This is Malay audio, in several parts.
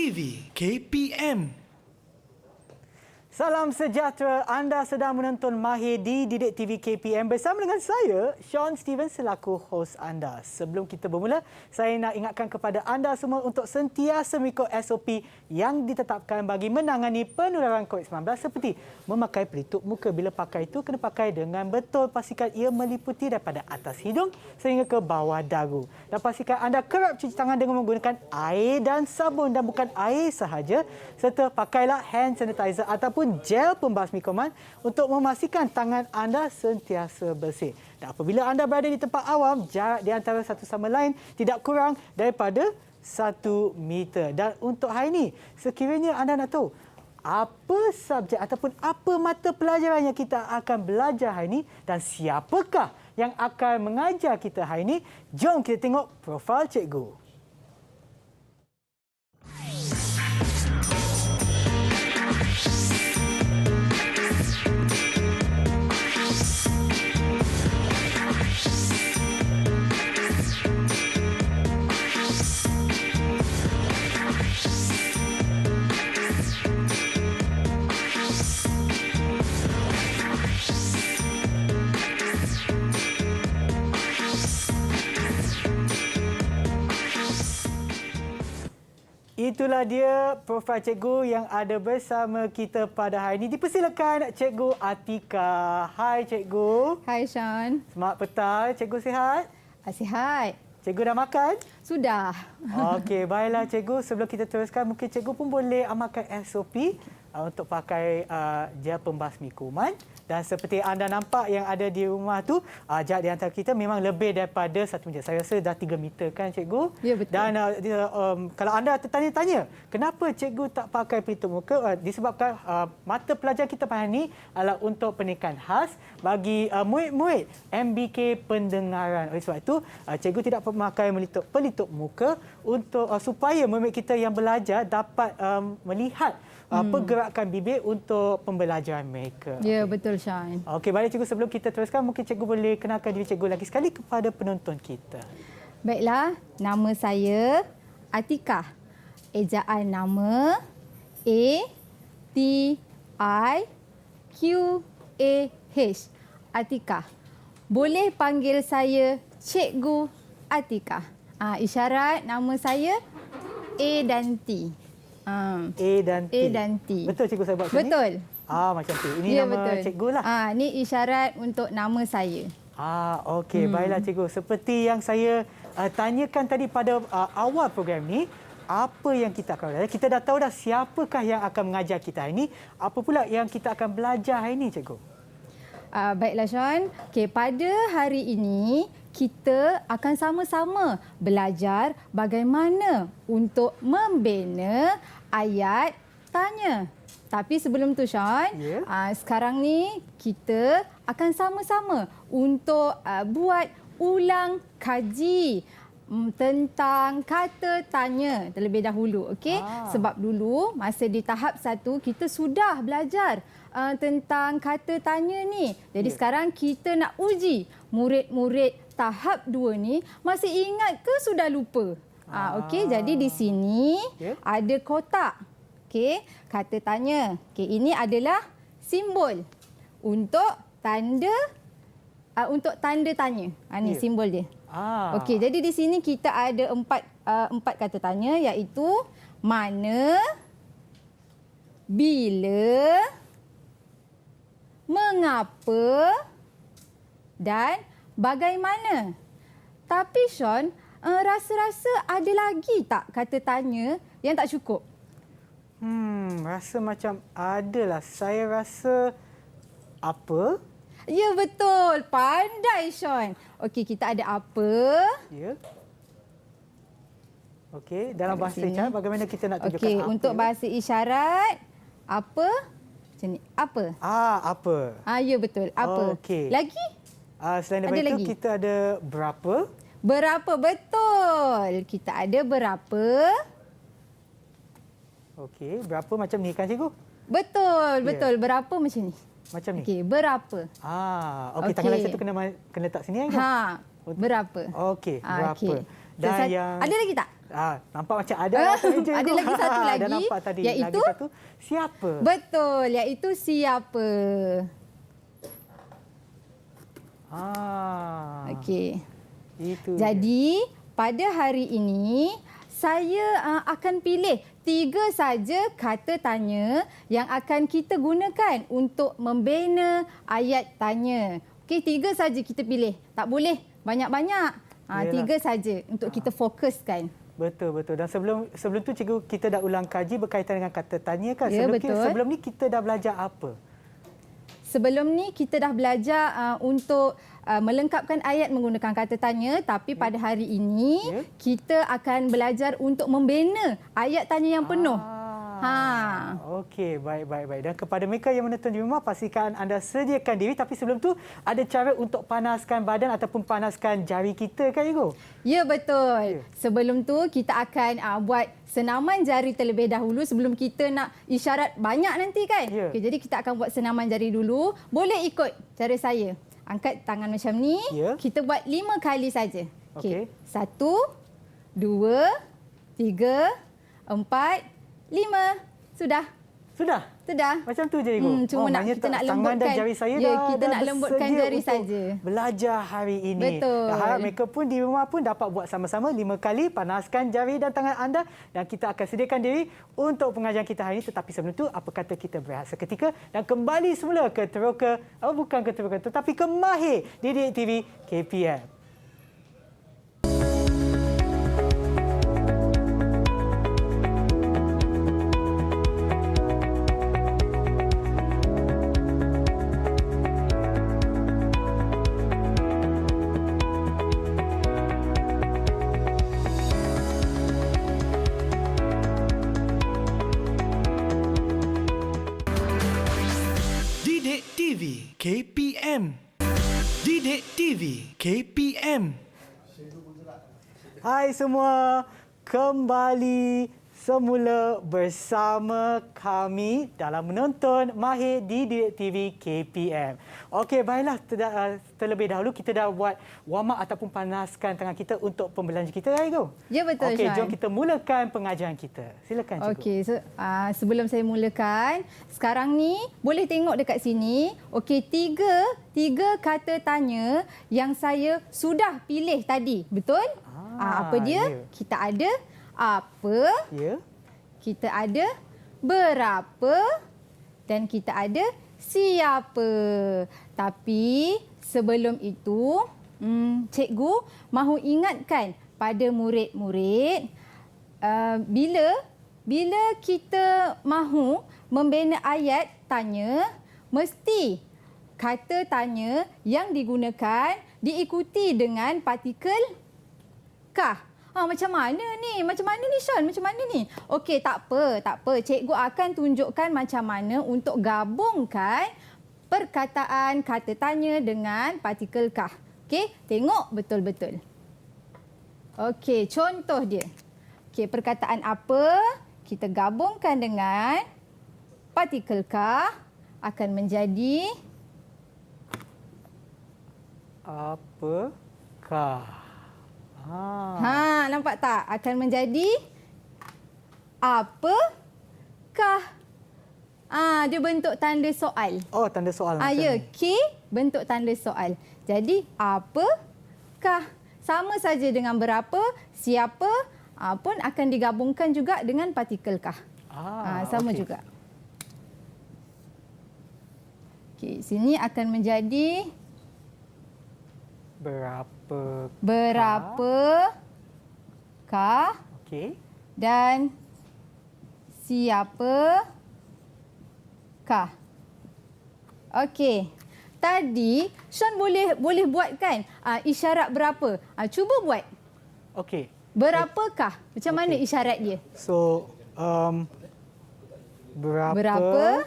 TV KPM. Salam sejahtera, anda sedang menonton Mahir di Didik TV KPM bersama dengan saya, Sean Steven selaku hos anda. Sebelum kita bermula, saya nak ingatkan kepada anda semua untuk sentiasa mengikut SOP yang ditetapkan bagi menangani penularan COVID-19 seperti memakai pelitup muka. Bila pakai itu, kena pakai dengan betul. Pastikan ia meliputi daripada atas hidung sehingga ke bawah dagu. Dan pastikan anda kerap cuci tangan dengan menggunakan air dan sabun dan bukan air sahaja. Serta pakailah hand sanitizer ataupun gel pembasmi kuman untuk memastikan tangan anda sentiasa bersih. Dan apabila anda berada di tempat awam, jarak di antara satu sama lain tidak kurang daripada 1 meter. Dan untuk hari ini, sekiranya anda nak tahu apa subjek ataupun apa mata pelajaran yang kita akan belajar hari ini dan siapakah yang akan mengajar kita hari ini, jom kita tengok profil cikgu. Itulah dia profil cikgu yang ada bersama kita pada hari ini. Dipersilakan Cikgu Atika. Hai Cikgu. Hai Sean. Selamat petang. Cikgu sihat? Sihat. Cikgu dah makan? Sudah. Okey, baiklah Cikgu. Sebelum kita teruskan, mungkin Cikgu pun boleh amalkan SOP untuk pakai gel pembasmi kuman. Dan seperti anda nampak yang ada di rumah tu, jarak di antara kita memang lebih daripada 1 meter. Saya rasa dah 3 meter kan Cikgu? Ya, betul. Dan kalau anda tertanya-tanya, kenapa Cikgu tak pakai pelitup muka? Disebabkan mata pelajaran kita pada hari ini adalah untuk pendidikan khas bagi murid-murid MBK pendengaran. Oleh sebab itu, Cikgu tidak memakai pelitup muka untuk supaya murid kita yang belajar dapat melihat pergerakan bibir untuk pembelajaran mereka. Ya, betul Sean. Okey, baik Cikgu, sebelum kita teruskan, mungkin Cikgu boleh kenalkan diri Cikgu lagi sekali kepada penonton kita. Baiklah, nama saya Atika. Ejaan nama A-T-I-Q-A-H. Atika. Boleh panggil saya Cikgu Atika. Isyarat nama saya A dan T. A dan T. A dan T. Betul Cikgu saya buat sini? Betul. Macam tu. Ini nama betul. Cikgu lah. Ini isyarat untuk nama saya. Okey. Baiklah Cikgu. Seperti yang saya tanyakan tadi pada awal program ni, apa yang kita akan belajar? Kita dah tahu dah siapakah yang akan mengajar kita hari ini. Apa pula yang kita akan belajar hari ini Cikgu? Baiklah Sean. Okey, pada hari ini kita akan sama-sama belajar bagaimana untuk membina ayat tanya. Tapi sebelum tu Sean, sekarang ni kita akan sama-sama untuk buat ulang kaji tentang kata tanya terlebih dahulu. Okey? Sebab dulu masa di tahap 1 kita sudah belajar tentang kata tanya ni. Jadi sekarang kita nak uji murid-murid tahap 2 ni masih ingat ke sudah lupa? Okey, jadi di sini ada kotak. Okey, kata tanya. Okey, ini adalah simbol untuk tanda tanya. Ni simbol dia. Okey, jadi di sini kita ada empat kata tanya, iaitu mana, bila, mengapa dan bagaimana. Tapi Sean, rasa-rasa ada lagi tak kata tanya yang tak cukup? Rasa macam adalah. Saya rasa apa? Ya, betul. Pandai Sean. Okey, kita ada apa? Ya. Okey, dalam bahasa isyarat bagaimana kita nak tunjukkan apa? Untuk bahasa isyarat, apa? Macam ni. Apa? Apa. Ya, betul. Apa? Okey. Lagi? Selain daripada itu, kita ada berapa? Berapa, betul. Kita ada berapa? Okey, berapa macam ni kan Cikgu? Betul, betul. Berapa macam ni? Macam ni? Okey, berapa? Okey, tangan lain satu kena letak sini kan? Berapa? Okey, berapa? Okay. Dan yang ada lagi tak? Nampak macam ada atas meja ada tu. lagi satu lagi, Dah nampak tadi. iaitu lagi satu, siapa? Betul, iaitu siapa. Okey. Itu. Jadi, pada hari ini saya akan pilih 3 saja kata tanya yang akan kita gunakan untuk membina ayat tanya. Okey, 3 saja kita pilih. Tak boleh banyak-banyak. 3 saja untuk kita fokuskan. Betul. Dan sebelum tu cikgu kita dah ulang kaji berkaitan dengan kata tanya kan. Ya, betul. Sebelum ni kita dah belajar apa? Sebelum ni kita dah belajar untuk melengkapkan ayat menggunakan kata tanya, tapi pada hari ini kita akan belajar untuk membina ayat tanya yang penuh. Okey, baik. Dan kepada mereka yang menonton di rumah, pastikan anda sediakan diri. Tapi sebelum tu, ada cara untuk panaskan badan ataupun panaskan jari kita kan, Cikgu? Ya, betul. Sebelum tu, kita akan buat senaman jari terlebih dahulu sebelum kita nak isyarat banyak nanti kan? Okey, jadi kita akan buat senaman jari dulu. Boleh ikut cara saya. Angkat tangan macam ni. Kita buat 5 kali saja. Okey. 1, 2, 3, 4, 5. Sudah. Macam tu je, Cikgu. Cuma kita nak lembutkan. Dan jari saya kita nak lembutkan jari saja. Belajar hari ini. Betul. Dan harap mereka pun di rumah pun dapat buat sama-sama 5 kali panaskan jari dan tangan anda, dan kita akan sediakan diri untuk pengajian kita hari ini. Tetapi sebelum itu, apa kata kita berehat seketika dan kembali semula ke Teroka, bukan ke Teroka tetapi ke Mahir Didik TV KPM. KPM. Didik TV KPM. Hai semua, kembali semula bersama kami dalam menonton Mahir di Didik TV KPM. Okey, baiklah, terlebih dahulu kita dah buat warm up ataupun panaskan tangan kita untuk pembelajaran kita, Cikgu. Ya, betul, Okey, Shan. jom kita mulakan pengajaran kita. Silakan, Cikgu. Okey, sebelum saya mulakan, sekarang ni boleh tengok dekat sini. Okey, tiga kata tanya yang saya sudah pilih tadi. Betul? Apa dia? Ya. Kita ada apa, kita ada berapa dan kita ada siapa. Tapi sebelum itu, cikgu mahu ingatkan pada murid-murid, bila kita mahu membina ayat tanya, mesti kata tanya yang digunakan diikuti dengan partikel kah. Macam mana ni? Sean? Macam mana ni? Okey, tak apa. Cikgu akan tunjukkan macam mana untuk gabungkan perkataan kata tanya dengan partikel kah. Okey, tengok betul-betul. Okey, contoh dia. Okey, perkataan apa kita gabungkan dengan partikel kah akan menjadi apakah? Nampak tak? Akan menjadi apakah? Dia bentuk tanda soal. Oh, tanda soal. Ya, K bentuk tanda soal. Jadi, apakah? Sama saja dengan berapa, siapa pun akan digabungkan juga dengan partikel kah. Sama juga. Okey, sini akan menjadi berapakah dan siapakah. Okey. Tadi Sean boleh buat kan isyarat berapa? Cuba buat. Okey. Berapakah? Macam mana isyarat dia? So, berapakah?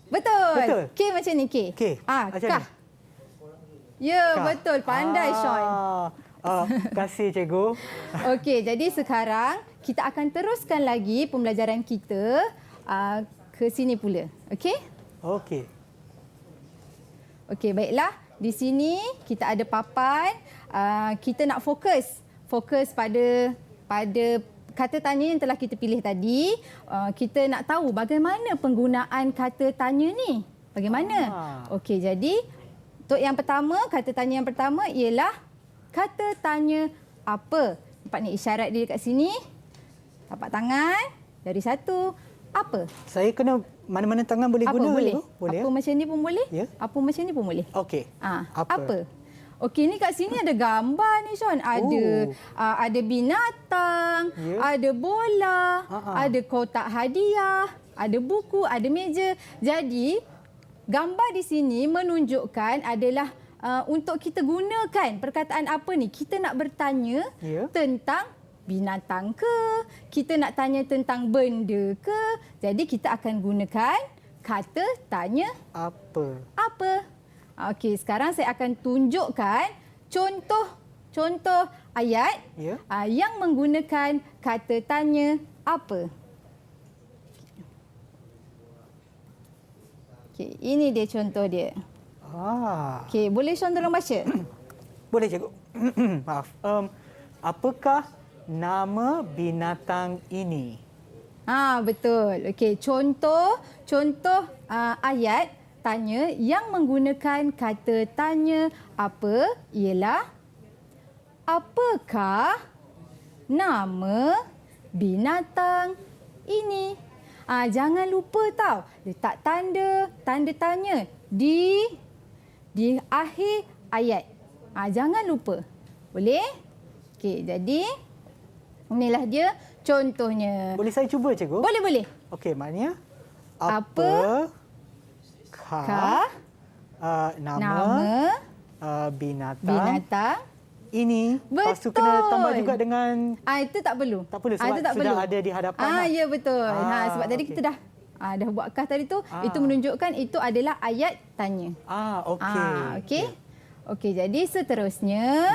Betul. K macam ni, K. Macam kah. ni. Ya, betul. Pandai, Sean. Terima kasih, Cikgu. Okey, jadi sekarang kita akan teruskan lagi pembelajaran kita ke sini pula. Okey? Okey, baiklah. Di sini kita ada papan. Kita nak fokus fokus pada kata tanya yang telah kita pilih tadi. Kita nak tahu bagaimana penggunaan kata tanya ni. Bagaimana? Okey, jadi untuk yang pertama, kata tanya yang pertama ialah kata tanya apa. Nampak ni isyarat dia dekat sini. Tapak tangan dari satu. Apa? Saya kena mana-mana tangan boleh Apa guna? boleh? Boleh. Apa macam ni pun boleh? Ya. Apa macam ni pun boleh? Okey. Apa? Okey, ni kat sini ada gambar ni Sean. Ada binatang, ada bola, ada kotak hadiah, ada buku, ada meja. Jadi, gambar di sini menunjukkan adalah untuk kita gunakan perkataan apa ni? Kita nak bertanya tentang binatang ke? Kita nak tanya tentang benda ke? Jadi, kita akan gunakan kata tanya Apa? Okey, sekarang saya akan tunjukkan contoh ayat yang menggunakan kata tanya apa. Okey, ini dia contoh dia. Okey, boleh Sean tolong baca? Boleh, cikgu. Maaf. Apakah nama binatang ini? Betul. Okey, contoh ayat tanya yang menggunakan kata tanya apa ialah apakah nama binatang ini? Jangan lupa tau, letak tanda tanya di akhir ayat. Jangan lupa. Boleh? Okey, jadi inilah dia contohnya. Boleh saya cuba, cikgu? Boleh. Okey, maknanya nama binatang ini. Lepas tu kena tambah juga dengan... Itu tak perlu. Tak perlu sebab sudah ada di hadapan. Ya, betul. Sebab tadi kita dah buat kas tadi tu. Itu menunjukkan itu adalah ayat tanya. Okey. Okey, jadi seterusnya.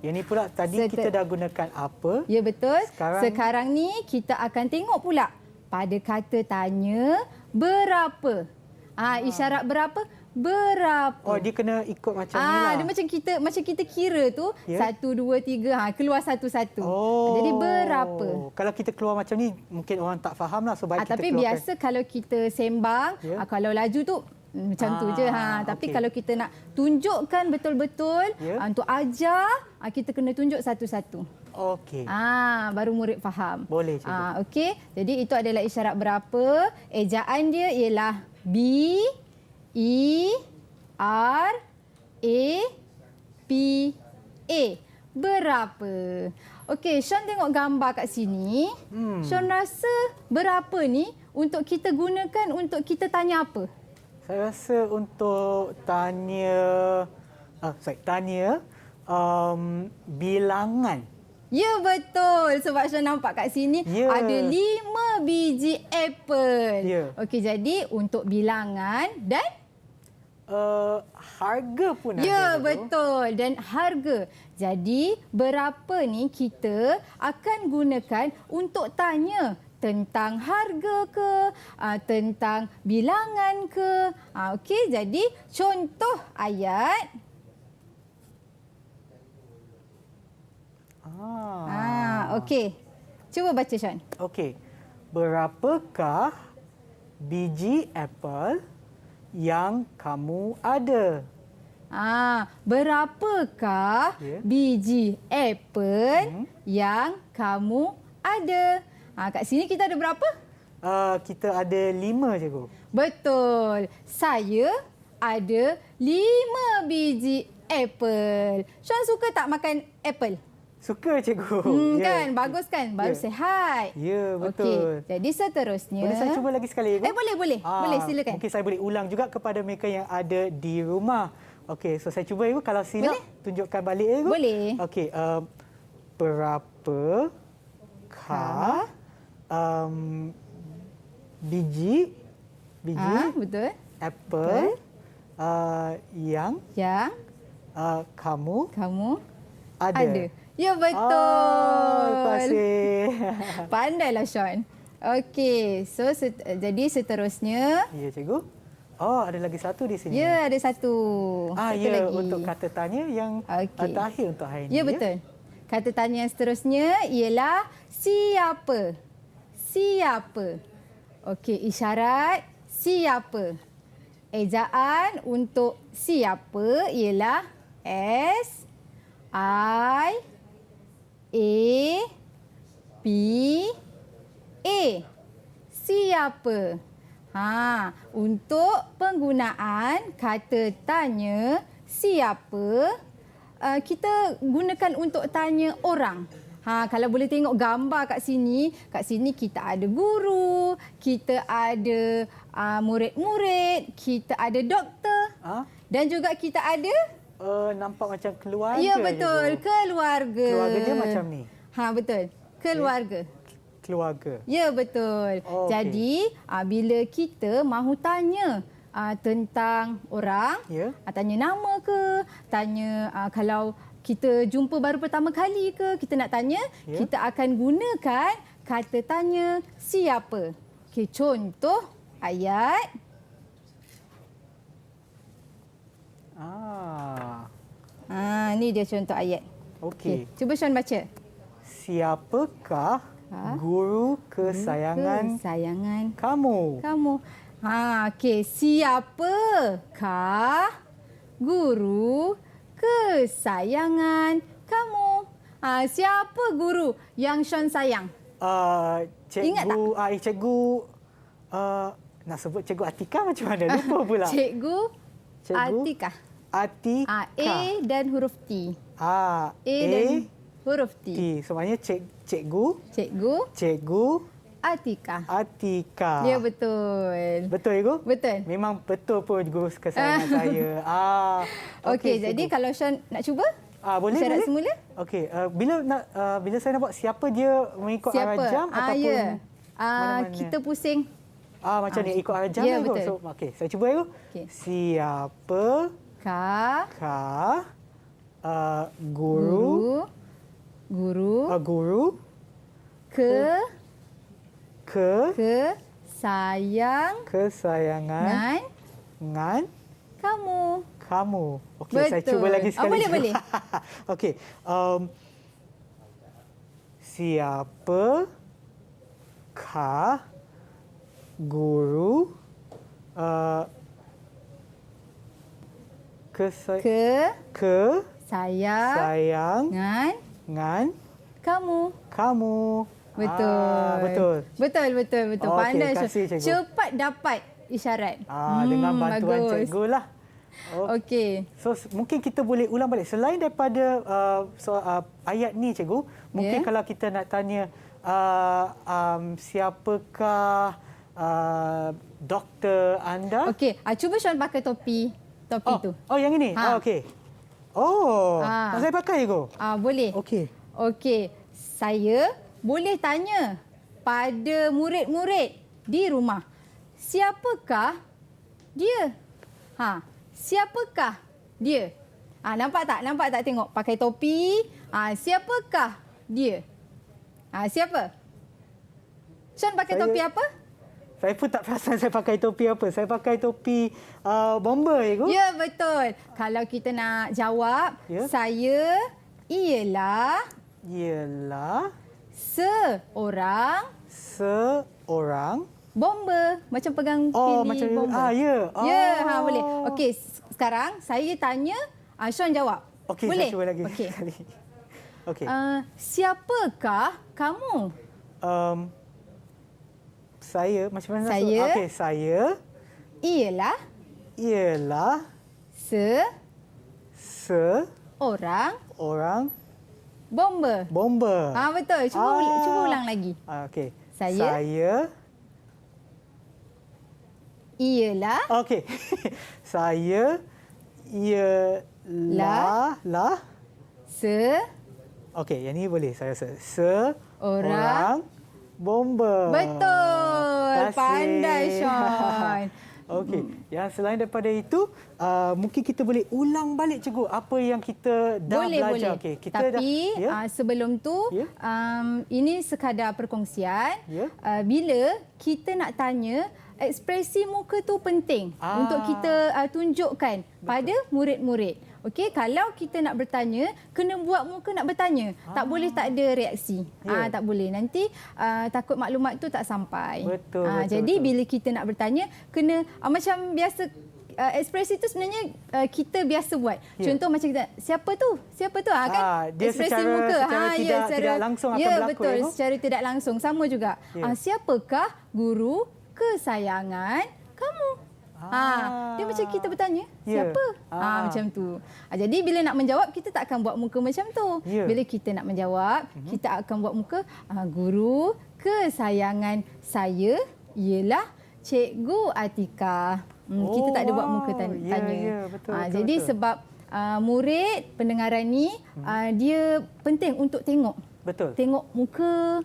Yang ni pula tadi kita dah gunakan apa? Ya, betul. Sekarang ni kita akan tengok pula pada kata tanya berapa. Isyarat berapa? Dia kena ikut macam ni lah. Dia macam kita kira tu 1, 2, 3 keluar satu-satu. Jadi berapa? Kalau kita keluar macam ni mungkin orang tak faham lah. So baik kita tapi keluarkan. biasa kalau kita sembang, kalau laju tu macam tu je. Tapi kalau kita nak tunjukkan betul-betul untuk ajar, kita kena tunjuk satu-satu. Okey. Baru murid faham. Boleh, cikgu. Okey. Jadi itu adalah isyarat berapa. Ejaan dia ialah B E R A P A. Berapa? Okey, Sean tengok gambar kat sini. Sean rasa berapa ni untuk kita gunakan untuk kita tanya apa? Saya rasa untuk tanya bilangan. Ya, betul. Sebab Sean nampak kat sini ada 5 biji apple. Okey, jadi untuk bilangan dan harga pun ada. Ya, betul. Dan harga. Jadi, berapa ni kita akan gunakan untuk tanya tentang harga ke, tentang bilangan ke. Okey, jadi contoh ayat. Okey. Cuba baca, Sean. Okey. Berapakah biji apple yang kamu ada? Berapakah biji apple yang kamu ada? Kat sini kita ada berapa? Kita ada 5, cikgu. Betul. Saya ada 5 biji apple. Sean suka tak makan apple? Suka, cikgu. Kan? Bagus kan? Baru sihat. Ya, betul. Okey. Jadi seterusnya. Boleh saya cuba lagi sekali, cikgu? Boleh. Boleh, silakan. Mungkin saya boleh ulang juga kepada mereka yang ada di rumah. Okey, so saya cuba, cikgu. Kalau silap, tunjukkan balik, cikgu. Boleh. Okey, berapakah biji betul. apple yang kamu ada? Ya, betul. Terima kasih. Pandailah, Sean. Okey, so jadi seterusnya. Ya, cikgu. Oh, ada lagi satu di sini. Ya, ada satu. Satu ya, lagi. untuk kata tanya yang terakhir untuk hari ini. Ya, betul. Kata tanya yang seterusnya ialah siapa? Siapa? Okey, isyarat siapa. Ejaan untuk siapa ialah S I A P A. Siapa? Untuk penggunaan kata tanya siapa, kita gunakan untuk tanya orang. Kalau boleh tengok gambar kat sini kita ada guru, kita ada murid-murid, kita ada doktor dan juga kita ada nampak macam keluarga. Ya, betul, keluarga. Keluarga dia macam ni. Betul. Keluarga. Keluarga. Ya, betul. Oh, jadi, bila kita mahu tanya tentang orang, tanya nama ke, tanya kalau kita jumpa baru pertama kali ke, kita nak tanya, kita akan gunakan kata tanya siapa. Okey, contoh ayat. Ni dia contoh ayat. Okey. Cuba Sean baca. Siapakah guru kesayangan kamu? Okey. Siapakah guru kesayangan kamu? Siapa guru yang Sean sayang? Cikgu. Ingat tak? Cikgu. Nak sebut Cikgu Atika macam mana? Lupa pula. Cikgu Atika. Atika. A dan huruf T. A dan huruf T. Semuanya cikgu. Cikgu Atika. Ya, betul. Betul, Ibu? Betul. Memang betul pun guru kesayangan saya. Okey, jadi kalau Sean nak cuba? Boleh. Syarat semula? Okey, bila saya nak buat siapa dia mengikut arah jam ataupun mana-mana? Kita pusing. Macam ni ikut arah jam. Ya, Ibu. betul. So, okey, saya cuba, Ibu. Okey. Siapa guru kesayangan kamu. Okey, saya cuba lagi sekali. Boleh. Okey. Siapakah guru kesayangan kamu. Betul. Betul. Pandai. Kasih, cikgu. Cepat dapat isyarat. Dengan bantuan bagus. cikgu lah. Okey. So mungkin kita boleh ulang balik. Selain daripada ayat ni, cikgu, mungkin kalau kita nak tanya siapakah doktor anda? Okey, cuba Sean pakai topi tu. Yang ini? Okey. Nak saya pakai, cikgu? Boleh. Okey. Saya boleh tanya pada murid-murid di rumah. Siapakah dia? Siapakah dia? Nampak tak tengok? Pakai topi. Siapakah dia? Siapa? Sean pakai topi apa? Saya pun tak perasan saya pakai topi apa. Saya pakai topi bomber, cikgu. Ya, betul. Kalau kita nak jawab, saya ialah seorang bomber. Macam pegang pilih bomber. Ya, boleh. Okey, sekarang saya tanya, Sean jawab. Okey, boleh? saya cuba lagi. Okey. Siapakah kamu? Saya macam mana? Saya saya ialah seorang bomber. Betul. Cuba ulang lagi. Okey. Saya ialah saya ialah Okey, yang ni boleh saya seorang bomber. Betul. Pandai, Sean. Okey, yang selain daripada itu, mungkin kita boleh ulang balik, cikgu, apa yang kita dah belajar. Boleh. Okay, kita tapi sebelum tu, ini sekadar perkongsian. Bila kita nak tanya ekspresi muka tu penting untuk kita tunjukkan pada murid-murid. Okey, kalau kita nak bertanya, kena buat muka nak bertanya. Tak boleh tak ada reaksi. Tak boleh. Nanti takut maklumat tu tak sampai. Betul. Jadi betul. bila kita nak bertanya, kena macam biasa ekspresi tu sebenarnya kita biasa buat. Contoh macam kita, siapa tu? Siapa tu? Kan? Dia Ekspresi secara, muka. tidak langsung akan berlaku. Betul. Secara tidak langsung. Sama juga. Siapakah guru kesayangan kamu? Dia macam kita bertanya, siapa? Macam tu. Jadi bila nak menjawab, kita tak akan buat muka macam tu. Bila kita nak menjawab, kita akan buat muka, guru kesayangan saya ialah Cikgu Atika. Kita tak ada buat muka tanya. Betul, jadi betul. sebab murid pendengaran ni, dia penting untuk tengok. Betul. Tengok muka,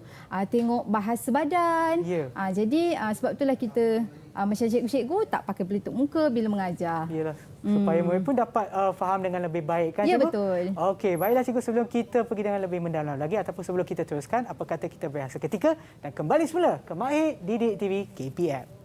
tengok bahasa badan. Jadi sebab itulah kita macam cikgu-cikgu tak pakai pelitup muka bila mengajar. Yalah, supaya murid pun dapat faham dengan lebih baik kan, Ya, cikgu? betul. Okey, baiklah cikgu, sebelum kita pergi dengan lebih mendalam lagi ataupun sebelum kita teruskan, apa kata kita berehat seketika dan kembali semula ke Mahir Didik TV KPM.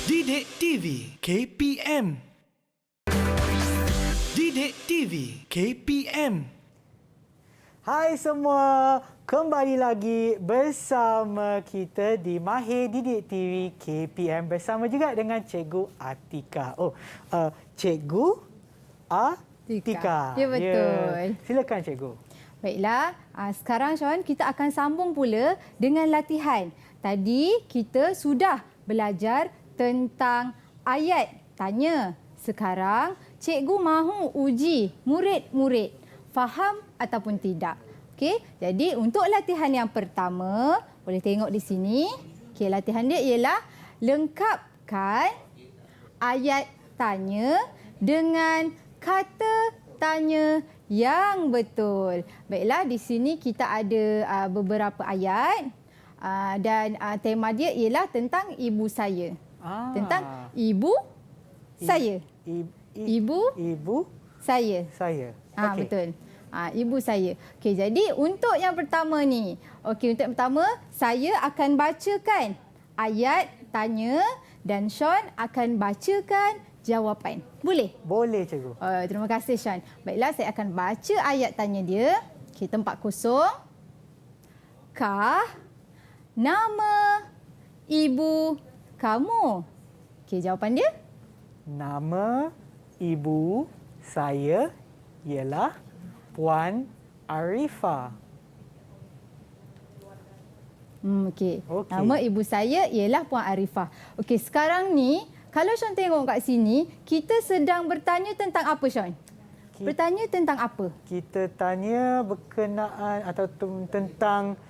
Didik TV KPM. Didik TV KPM. Hai semua, kembali lagi bersama kita di Mahir Didik TV KPM bersama juga dengan Cikgu Atika. Cikgu Atika. Ya, betul. Silakan cikgu. Baiklah, sekarang Sean, kita akan sambung pula dengan latihan. Tadi kita sudah belajar tentang ayat tanya. Sekarang cikgu mahu uji murid-murid faham ataupun tidak. Okey, jadi untuk latihan yang pertama, boleh tengok di sini. Okey, latihan dia ialah lengkapkan ayat tanya dengan kata tanya yang betul. Baiklah, di sini kita ada beberapa ayat dan tema dia ialah tentang ibu saya. Tentang ibu saya. Ibu saya. Saya. Okey. Betul. Ibu saya. Okey, jadi untuk yang pertama ni. Okey, untuk yang pertama, saya akan bacakan ayat tanya dan Sean akan bacakan jawapan. Boleh? Boleh cikgu. Terima kasih Sean. Baiklah, saya akan baca ayat tanya dia. Okey, tempat kosong. Kah nama ibu kamu? Okey, jawapan dia? Nama ibu saya ialah Puan Arifah. Okey. Nama ibu saya ialah Puan Arifah. Okey, sekarang ni kalau Sean tengok kat sini, kita sedang bertanya tentang apa, Sean? Bertanya tentang apa? Kita tanya berkenaan atau tentang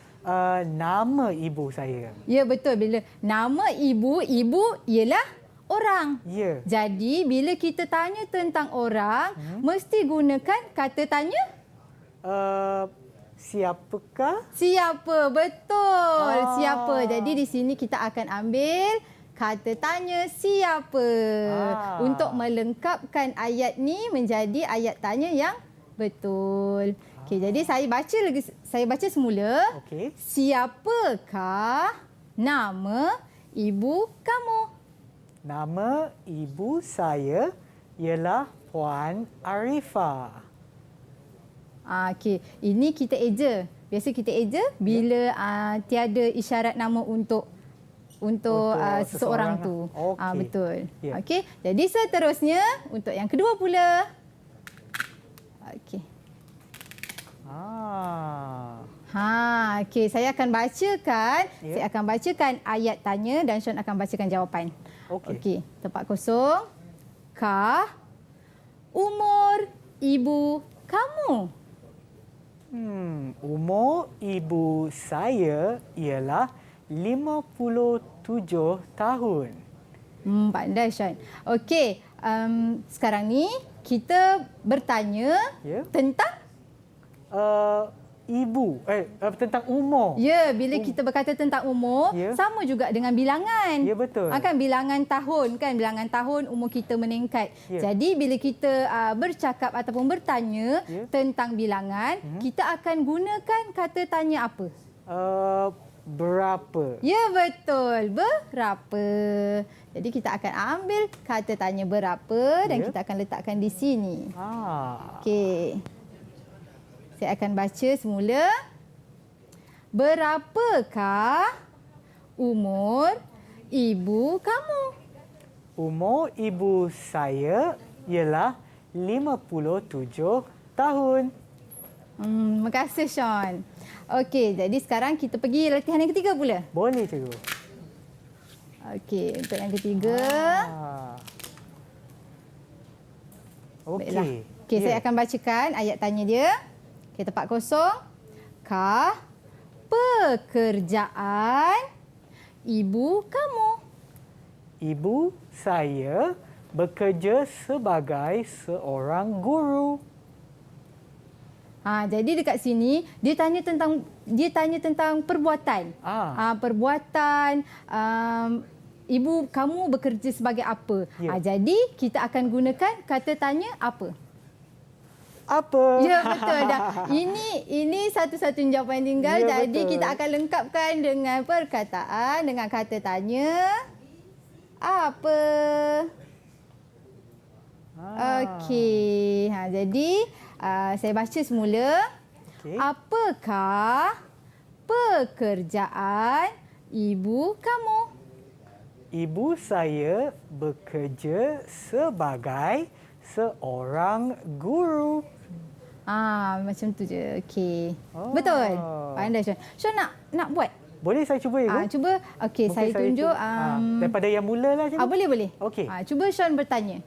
nama ibu saya. Ya, betul. Bila nama ibu ialah orang. Ya. Jadi, bila kita tanya tentang orang, mesti gunakan kata tanya? Siapakah? Siapa, betul. Siapa. Jadi, di sini kita akan ambil kata tanya siapa untuk melengkapkan ayat ni menjadi ayat tanya yang betul. Okey, jadi saya baca semula. Okey. Siapakah nama ibu kamu? Nama ibu saya ialah Puan Arifah. Okey, ini kita eja. Biasa kita eja bila tiada isyarat nama untuk seseorang tu. Okey. Betul. Ya. Okey. Jadi seterusnya untuk yang kedua pula. Okey. Okey, saya akan bacakan. Ya. Saya akan bacakan ayat tanya dan Sean akan bacakan jawapan. Okey. Tempat kosong. Kah umur ibu kamu? Umur ibu saya ialah 57 tahun. Pandai, Sean. Okey, sekarang ni kita bertanya Ya. tentang ibu. Tentang umur. Ya, bila kita berkata tentang umur, Ya. sama juga dengan bilangan. Ya, betul. Kan bilangan tahun, kan bilangan tahun umur kita meningkat. Ya. Jadi bila kita bercakap ataupun bertanya Ya. tentang bilangan, kita akan gunakan kata tanya apa? Berapa? Ya, betul. Berapa? Jadi kita akan ambil kata tanya berapa dan Ya. kita akan letakkan di sini. Okey. Saya akan baca semula. Berapakah umur ibu kamu? Umur ibu saya ialah 57 tahun. Terima kasih, Sean. Okey, jadi sekarang kita pergi latihan yang ketiga pula. Boleh, cikgu. Okey, untuk yang ketiga. Baiklah. Okey. Okey, Ya. saya akan bacakan ayat tanya dia. Okey, tempat kosong. Kah pekerjaan ibu kamu? Ibu saya bekerja sebagai seorang guru. Jadi dekat sini dia tanya tentang perbuatan. Perbuatan ibu kamu bekerja sebagai apa? Ya. Jadi kita akan gunakan kata tanya apa? Apa? Ya, betul dah. Ini satu-satunya jawapan tinggal. Ya, Jadi betul. kita akan lengkapkan dengan perkataan dengan kata tanya apa. Okey. Jadi saya baca semula. Okey. Apakah pekerjaan ibu kamu? Ibu saya bekerja sebagai seorang guru. Macam tu je. Okey. Oh. Betul. Pandai, Sean. Sean nak buat? Boleh saya cuba, Ibu? Cuba. Okey, Mungkin saya tunjuk. cuba. Daripada yang mula lah, cikgu. Boleh, boleh. Okey. Cuba Sean bertanya.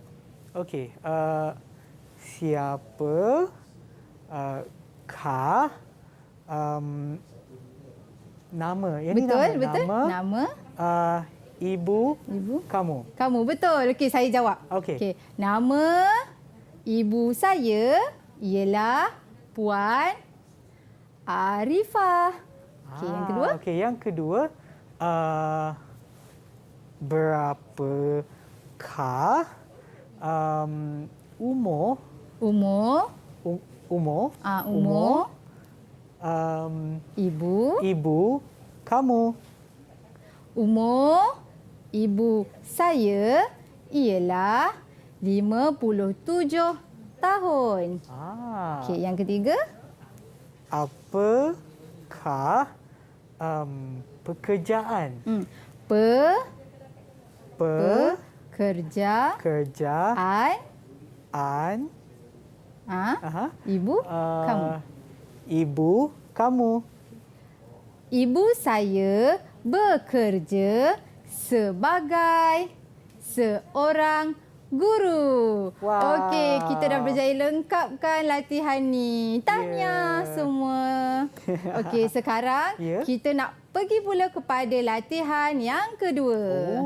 Okey. Siapa kah nama? Yang Betul, ni betul. Nama ibu kamu. Kamu, betul. Okey, saya jawab. Okey. Nama ibu saya ialah Puan Arifah. Okey, yang kedua. Okey, yang kedua, berapakah umur Umur ibu kamu? Umur ibu saya ialah 57 tahun. Okey, yang ketiga. Apakah pekerjaan? Kerjaan ibu kamu. Ibu kamu. Ibu saya bekerja sebagai seorang guru. Wow. Okey, kita dah berjaya lengkapkan latihan ni. Tahniah semua. Okey, sekarang kita nak pergi pula kepada latihan yang kedua.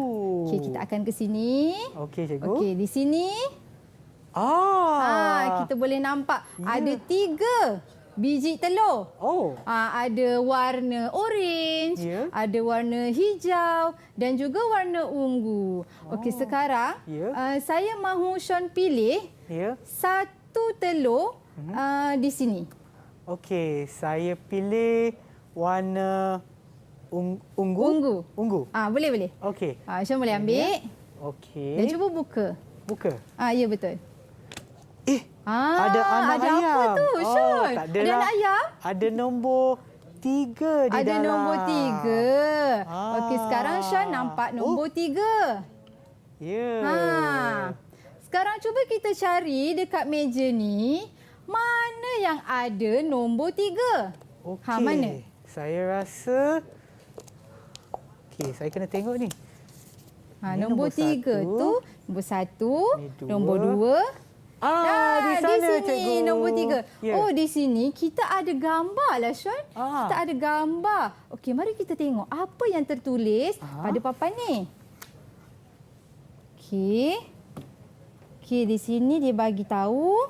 Okey, kita akan ke sini. Okey, cikgu. Okey, di sini. Kita boleh nampak ada 3 biji telur. Ada warna orange, ada warna hijau dan juga warna ungu. Okey, sekarang saya mahu Sean pilih satu telur di sini. Okey, saya pilih warna ungu. Ungu. Boleh. Okey. Sean boleh ambil. Okey. Dan cuba buka. Ya, betul. Ada anak ayam. Ada apa tu, Sean? Tak Ada anak ayam? Ada nombor 3 di dalam. Ada nombor 3. Okey, sekarang Sean nampak nombor 3. Ya. Sekarang cuba kita cari dekat meja ni mana yang ada nombor 3. Okey. Mana? Saya rasa saya kena tengok ni. Nombor 3 tu nombor 1, nombor 2. Di sana, di sini cikgu. nombor 3. Ya. Di sini kita ada gambar lah, Sean. Kita ada gambar. Okey, mari kita tengok apa yang tertulis pada papan ni. Okey, di sini dia bagi tahu.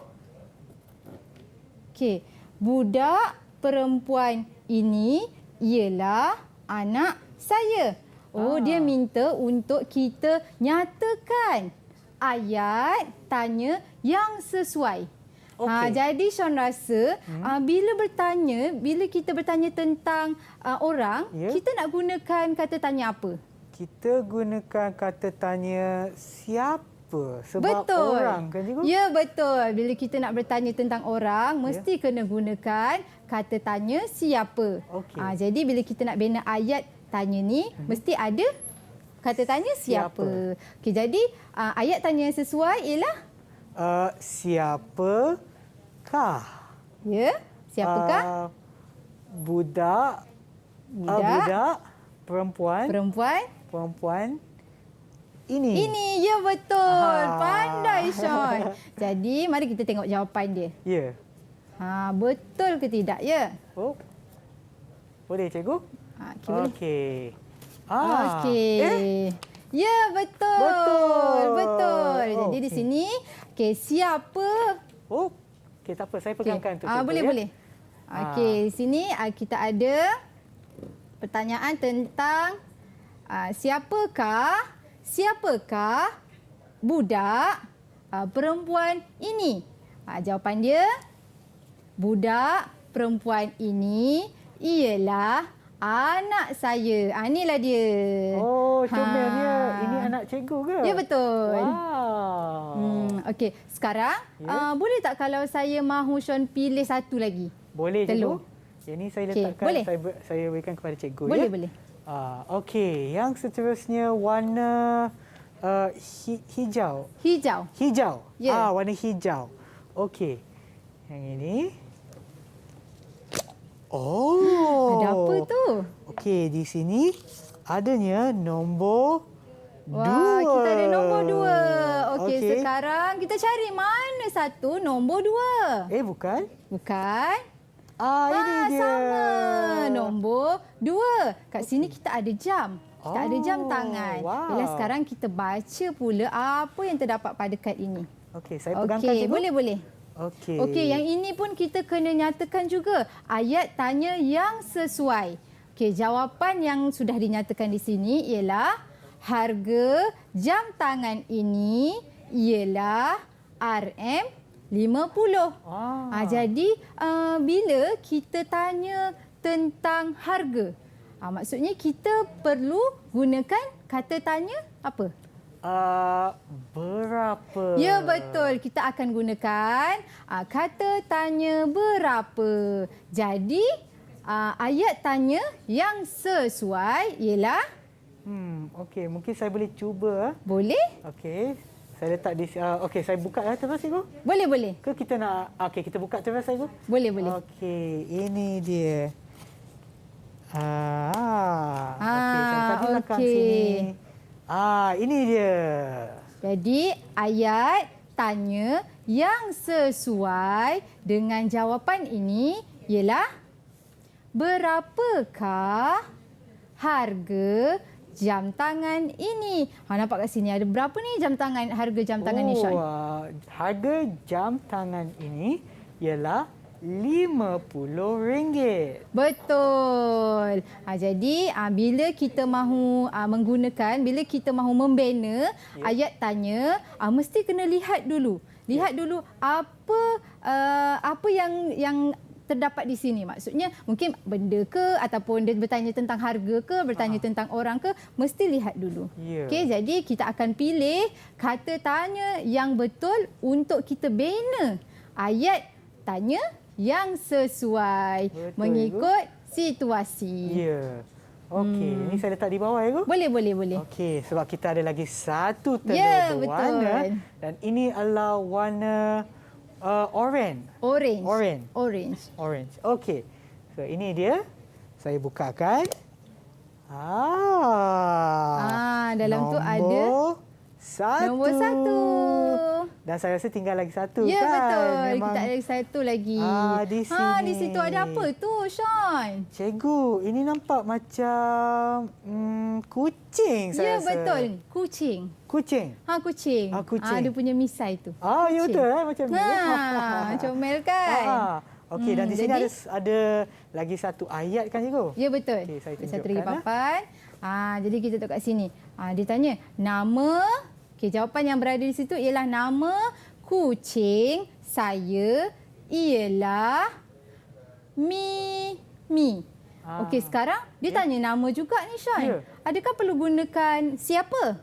Okey, budak perempuan ini ialah anak saya. Oh, dia minta untuk kita nyatakan ayat tanya yang sesuai. Okey. Jadi Sean rasa bila kita bertanya tentang orang, Ya. kita nak gunakan kata tanya apa? Kita gunakan kata tanya siapa sebab Betul. orang kan cikgu? Ya, betul. Bila kita nak bertanya tentang orang, mesti kena gunakan kata tanya siapa. Okey. Jadi bila kita nak bina ayat tanya ni, mesti ada kata tanya siapa. Okey, jadi ayat tanya yang sesuai ialah Siapakah? ya, siapakah? Budak. Budak. Perempuan. Ini. Ini, ya betul. Pandai Sean. Jadi mari kita tengok jawapan dia. Ya. Betul ke tidak ya? Oh. Boleh cikgu? Okey, boleh. Okey. Okey. Ya, betul. Betul. Betul. Oh, Jadi di okey. sini, siapa? Oh. Okey, tak apa. Saya pegangkan tu. cikgu, Boleh, ya? boleh. Okey, di sini kita ada pertanyaan tentang siapakah budak perempuan ini? Jawapan dia, budak perempuan ini ialah anak saya. Inilah dia. Oh, comelnya. Ini anak cikgu ke? Ya, betul. Wow. Okey, sekarang boleh tak kalau saya mahu Sean pilih satu lagi? Boleh Telur. cikgu. Yang ni saya Okey, letakkan, boleh. saya berikan kepada cikgu. Boleh, ya? boleh. Okey, yang seterusnya warna hijau. Hijau. Hijau. Ya. Warna hijau. Okey. Yang ini. Oh. Ada apa tu? Okey, di sini adanya nombor Wah, 2. kita ada nombor 2. Okey, sekarang kita cari mana satu nombor 2. Bukan. Bukan? Ini dia. Sama. Nombor 2. Kat sini kita ada jam. Kita ada jam tangan. Wow. Bila sekarang kita baca pula apa yang terdapat pada kad ini. Okey, saya pegangkan Okey, cikgu. boleh. Okey. Okey, yang ini pun kita kena nyatakan juga ayat tanya yang sesuai. Okey, jawapan yang sudah dinyatakan di sini ialah harga jam tangan ini ialah RM50. Jadi bila kita tanya tentang harga, maksudnya kita perlu gunakan kata tanya apa? Berapa? Ya, betul. Kita akan gunakan kata tanya berapa. Jadi, ayat tanya yang sesuai ialah... Okey, mungkin saya boleh cuba. Boleh? Okey. Saya letak di okey, saya buka terus cikgu. Boleh. Ke kita nak kita buka terus cikgu? Boleh. Okey, ini dia. Okey, saya tadi letak sini. Ini dia. Jadi, ayat tanya yang sesuai dengan jawapan ini ialah berapakah harga jam tangan ini? Nampak kat sini ada berapa ni harga jam tangan ni, Sean? Harga jam tangan ini ialah RM50. Betul. Jadi bila kita mahu bila kita mahu membina ayat tanya, mesti kena lihat dulu. Lihat dulu apa yang terdapat di sini. Maksudnya mungkin benda ke ataupun dia bertanya tentang harga ke, bertanya tentang orang ke, mesti lihat dulu. Okey, jadi kita akan pilih kata tanya yang betul untuk kita bina ayat tanya yang sesuai mengikut situasi. Ya. Okey, ini saya letak di bawah ya, Bu? Boleh. Okey, sebab kita ada lagi satu telur Ya, berwarna. betul. Dan ini adalah warna orange. Orange. Okey. So, ini dia. Saya bukakan. Dalam tu ada nombor 1. Dan saya rasa tinggal lagi satu, ya, kan? betul. Memang... Kita ada satu lagi. Di sini. Di situ ada apa tu, Sean? Cikgu, ini nampak macam kucing saya rasa. Ya, betul. Kucing. Kucing? Kucing. Kucing. Dia punya misai tu. Ya, betul. Macam ni. Comel kan? Okey, dan di sini Jadi- ada lagi satu ayat kan cikgu? Ya betul. Okey, saya Satu lagi tunjukkan, papan. Jadi kita tengok kat sini. Dia tanya nama. Okey, jawapan yang berada di situ ialah nama kucing saya ialah Mimi. Okey, sekarang dia tanya nama juga ni Sean. Ya. Adakah perlu gunakan siapa?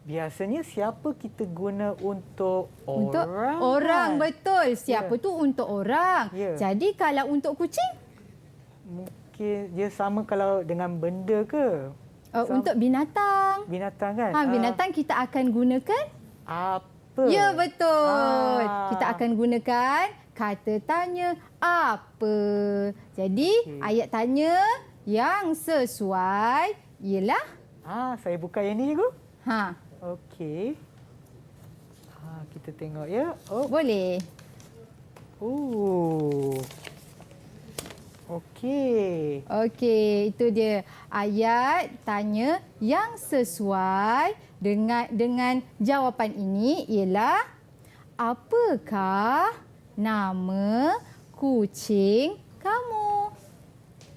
Biasanya siapa kita guna untuk orang? Untuk orang, kan? betul. Siapa Ya. tu untuk orang. Ya. Jadi kalau untuk kucing, Mungkin dia sama kalau dengan benda ke? untuk binatang. Binatang kan? Binatang kita akan gunakan. Apa? Ya, betul. Ah. Kita akan gunakan kata tanya apa. Jadi, ayat tanya yang sesuai ialah Saya buka yang ni cikgu. ha, Okey. Kita tengok ya. boleh. Okey. Okey, itu dia ayat tanya yang sesuai dengan jawapan ini ialah apakah nama kucing kamu?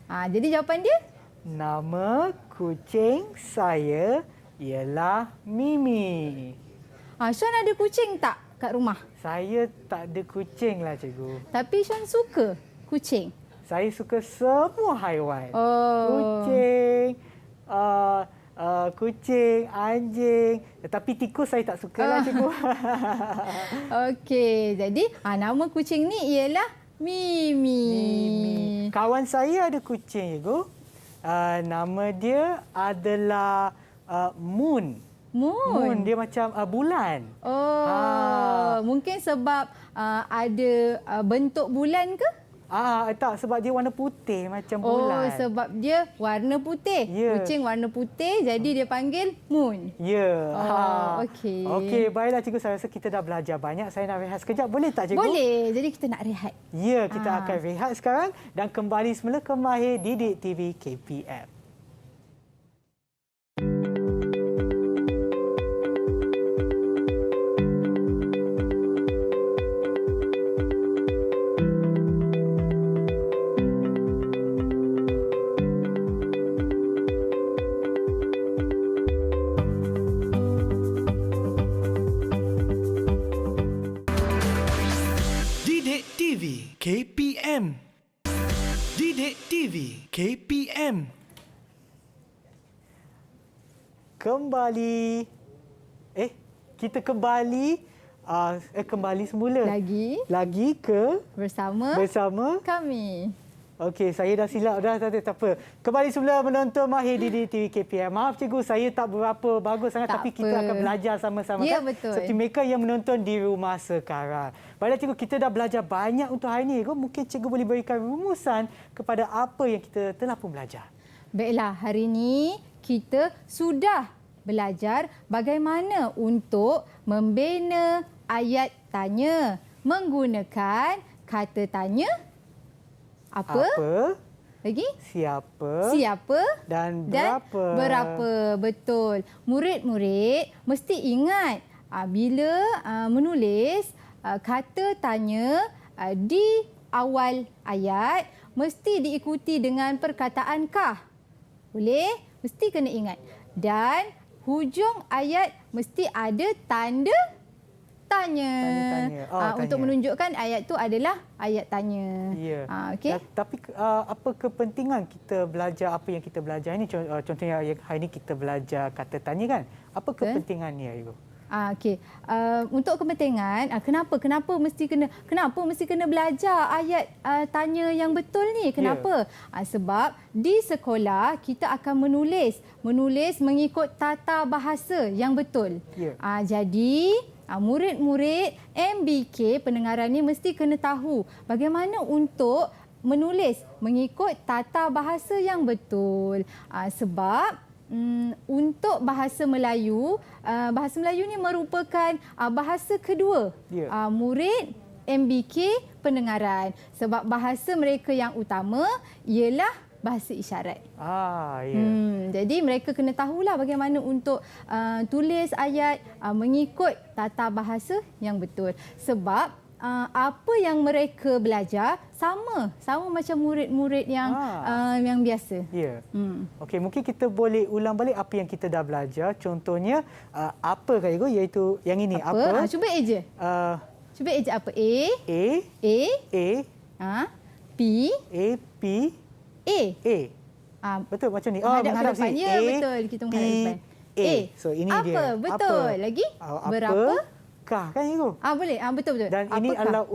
Jadi jawapan dia Nama kucing saya ialah Mimi. Sean ada kucing tak kat rumah? Saya tak ada kucing lah cikgu. Tapi Sean suka kucing. Saya suka semua haiwan. Oh. Kucing, anjing. Tetapi tikus saya tak suka lah cikgu. Okey, jadi nama kucing ni ialah Mimi. Kawan saya ada kucing cikgu. Nama dia adalah Moon. Moon dia macam bulan. Mungkin sebab ada bentuk bulan ke? Tak, sebab dia warna putih macam bulan. Sebab dia warna putih. Ya. Kucing warna putih, jadi dia panggil Moon. Ya. Okey. Okey, baiklah cikgu. Saya rasa kita dah belajar banyak. Saya nak rehat sekejap. Boleh tak cikgu? Boleh, jadi kita nak rehat. Ya, kita akan rehat sekarang dan kembali semula ke Mahir Didik TV KPM. Didik TV KPM. Didik TV KPM. Kembali. Kita kembali kembali semula. Lagi ke Bersama kami. Okey, saya dah silap dah, tak apa. Kembali semula menonton Mahir Didik TV KPM. Maaf cikgu, saya tak berapa bagus sangat Tak tapi apa. kita akan belajar sama-sama Ya, kan. betul. Seperti mereka yang menonton di rumah sekarang. Baiklah cikgu, kita dah belajar banyak untuk hari ini. Mungkin cikgu boleh berikan rumusan kepada apa yang kita telah pun belajar. Baiklah, hari ini kita sudah belajar bagaimana untuk membina ayat tanya menggunakan kata tanya apa? Lagi? Siapa? Dan berapa? Berapa, betul. Murid-murid mesti ingat bila menulis kata tanya di awal ayat mesti diikuti dengan perkataan kah. Boleh? Mesti kena ingat. Dan hujung ayat mesti ada tanda tanya. Tanya. Untuk menunjukkan ayat tu adalah ayat tanya. Ya. Okey. Tapi apa kepentingan kita belajar apa yang kita belajar ini? Contohnya hari ini kita belajar kata tanya kan? Apa kepentingannya, Ibu? Okey. Untuk kepentingan, kenapa mesti kena belajar ayat tanya yang betul ni? Kenapa? Sebab di sekolah kita akan menulis mengikut tata bahasa yang betul. Jadi murid-murid MBK pendengaran ni mesti kena tahu bagaimana untuk menulis mengikut tata bahasa yang betul. Sebab untuk bahasa Melayu ni merupakan bahasa kedua murid MBK pendengaran. Sebab bahasa mereka yang utama ialah bahasa isyarat. Jadi mereka kena tahulah bagaimana untuk tulis ayat mengikut tata bahasa yang betul. Sebab apa yang mereka belajar sama macam murid-murid yang biasa. Ya. Okey, mungkin kita boleh ulang balik apa yang kita dah belajar. Contohnya apa Kak Ego, iaitu yang ini apa? Cuba eja. Cuba eja apa? A. P. P. A. Betul macam ni. Menghadap ke menghadap depan. sini. Ya, betul. Kita menghadap ke depan. A. So ini apa? dia. Betul. Apa? Lagi? Apa? Berapa? Kah kan Ego? Boleh. Betul. Dan Apakah? ini adalah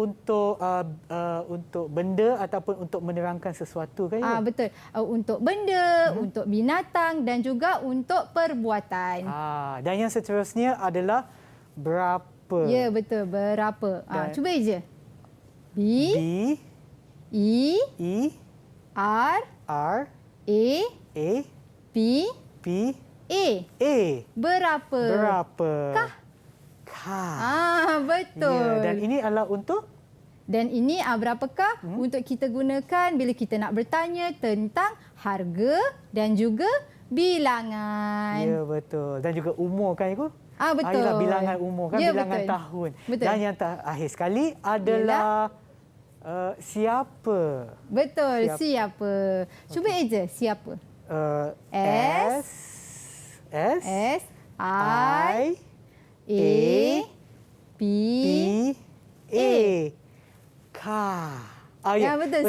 untuk benda ataupun untuk menerangkan sesuatu kan Ego? Betul. Untuk benda, untuk binatang dan juga untuk perbuatan. Dan yang seterusnya adalah berapa? Ya, betul. Berapa? Cuba eja. B. E. R. R. A. P. A. Berapa? Kah? Betul. Ya, dan ini adalah untuk? Dan ini berapakah untuk kita gunakan bila kita nak bertanya tentang harga dan juga bilangan. Ya, betul. Dan juga umur kan Ibu? Betul. Ialah bilangan umur kan, Ya, bilangan betul. tahun. Betul. Dan yang terakhir sekali adalah siapa? Betul, siapa. Cuba eja siapa. S I A P A. Ya, betul.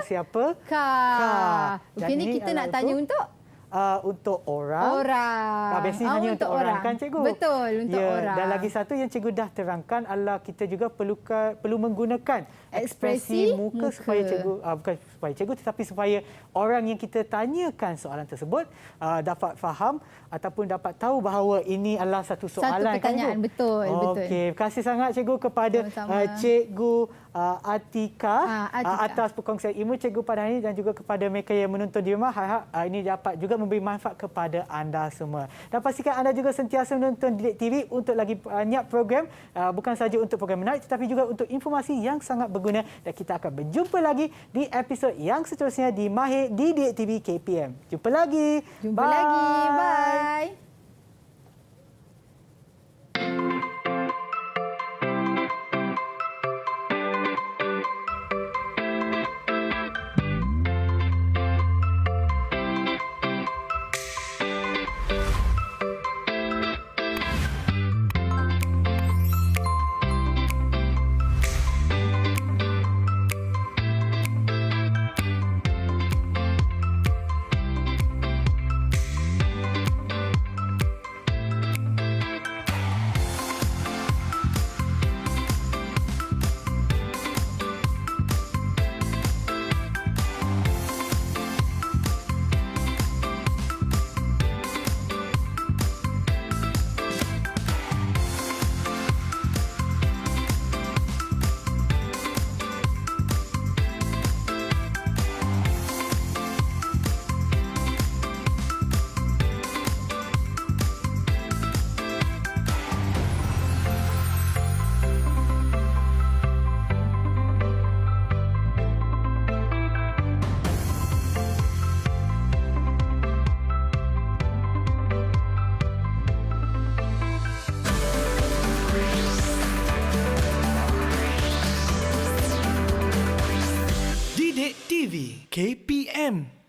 Siapa? Okey, ni kita nak tanya untuk orang. Biasanya hanya untuk orang kan cikgu? Betul, untuk orang. Dan lagi satu yang cikgu dah terangkan adalah kita juga perlu menggunakan ekspresi muka supaya cikgu, bukan supaya cikgu tetapi supaya orang yang kita tanyakan soalan tersebut dapat faham ataupun dapat tahu bahawa ini adalah satu soalan. Satu pertanyaan, kan, betul. Okey, terima kasih sangat cikgu kepada cikgu Atika atas perkongsian ilmu cikgu pada hari ini dan juga kepada mereka yang menonton di rumah. Harap ini dapat juga memberi manfaat kepada anda semua. Dan pastikan anda juga sentiasa menonton Didik TV untuk lagi banyak program, bukan saja untuk program menarik tetapi juga untuk informasi yang sangat berguna. Dan kita akan berjumpa lagi di episod yang seterusnya di Mahir di Didik TV KPM. Jumpa lagi. Bye. Didik TV KPM